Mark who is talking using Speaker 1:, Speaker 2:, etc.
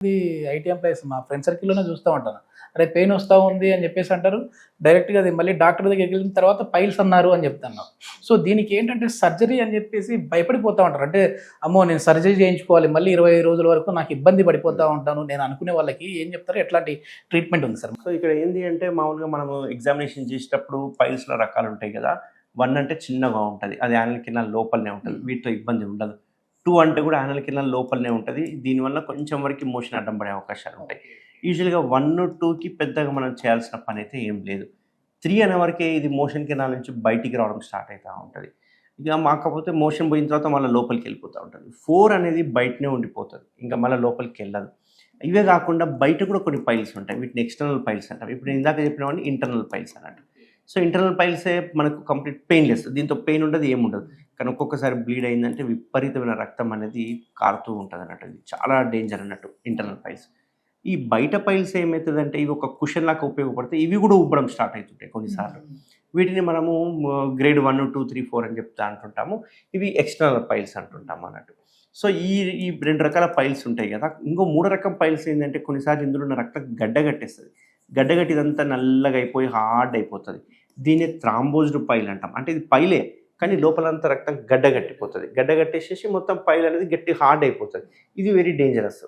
Speaker 1: ఇది IT employees మా friend సర్కిల్‌లోనే చూస్తా ఉంటాను. అరే! పెయిన్ వస్తా ఉంది అని చెప్పేసి అంటారు. డైరెక్ట్‌గా అది మళ్ళీ డాక్టర్ దగ్గరికెళ్ళిన తర్వాత పైల్స్ అన్నారు అని చెప్తున్నారు. సో, దీనికి ఏంటంటే సర్జరీ అని చెప్పేసి భయపడిపోతా ఉంటారు. అంటే అమ్మో! నేను సర్జరీ చేయించుకోవాలి. మళ్ళీ 25 రోజుల వరకు నాకు ఇబ్బంది పడిపోతా ఉంటాను. నేను అనుకునే వాళ్ళకి ఏం చెప్తారు? ఎట్లాంటి ట్రీట్మెంట్ ఉంది సార్?
Speaker 2: సో, ఇక్కడ ఏంది అంటే మామూలుగా మనము ఎగ్జామినేషన్ చేసేటప్పుడు పైల్స్‌లో రకాలుంటాయి గదా! 1 అంటే చిన్నగా ఉంటది. అది యానల్ కెనాల్ లోపలనే ఉంటది. వీటిలో ఇబ్బంది ఉండదు. 2 అంటే కూడా యానల్ కెనాల్ లోపలనే ఉంటది. దీనివల్ల కొంచెం వరకు మోషన్ అడ్డం పడే అవకాశాలుంటాయి. యూజువల్‌గా 1, 2కి పెద్దగా మనం చేయాల్సిన పనైతే ఏం లేదు. 3 అనే వరకే ఇది మోషన్ కెనాల్ నుంచి బయటికి రావడం స్టార్ట్ అయితా ఉంటది. ఇక కాకపోతే మోషన్ పోయిన తర్వాత మళ్ళా లోపలికెళ్ళిపోతా ఉంటది. 4 అనేది బయటనే ఉండిపోతది. ఇంకా మళ్ళా లోపలికెళ్ళదు. ఇవే కాకుండా బయట కూడా కొన్ని పైల్స్ ఉంటాయి. వీటిని ఎక్స్‌టర్నల్ పైల్స్ అంటారు. ఇప్పుడు నేను ఇందాక చెప్పినవన్నీ ఇంటర్నల్ పైల్స్ అన్నట్టు. సో, ఇంటర్నల్ పైల్సే మనకు కంప్లీట్ పెయిన్‌లెస్. దీంతో పెయిన్ ఉండదు, ఏముండదు. కానీ ఒక్కొక్కసారి బ్లీడ్ అయిందంటే విపరీతమైన రక్తం అనేది కారుతూ ఉంటదన్నట్టు. ఇది చాలా డేంజర్ అన్నట్టు ఇంటర్నల్ పైల్స్. ఈ బయట పైల్స్ ఏమైతదంటే ఇవి ఒక కుషన్ లాగా ఉపయోగపడతాయి. ఇవి కూడా ఉబ్బడం స్టార్ట్ అయితుంటాయి కొన్నిసార్లు. వీటిని మనము గ్రేడ్ 1, 2, 3, 4 అని చెప్తా అంటుంటాము. ఇవి ఎక్స్‌టర్నల్ పైల్స్ అంటుంటాం అన్నట్టు. సో, ఈ 2 రకాల పైల్స్ ఉంటాయి గదా! ఇంకో మూడో రకం పైల్స్ ఏందంటే కొన్నిసార్లు ఇందులో ఉన్న రక్తం గడ్డగట్టేస్తది. గడ్డగట్టి ఇదంతా నల్లగా అయిపోయి హార్డ్ అయిపోతది. దీన్ని థ్రాంబోజ్డ్ పైల్ అంటాం. అంటే ఇది పైలే కానీ లోపలంతా రక్తం గడ్డగట్టిపోతది. గడ్డగట్టేసేసి మొత్తం పైల్ అనేది గట్టి హార్డ్ అయిపోతది. ఇది వెరీ డేంజరస్.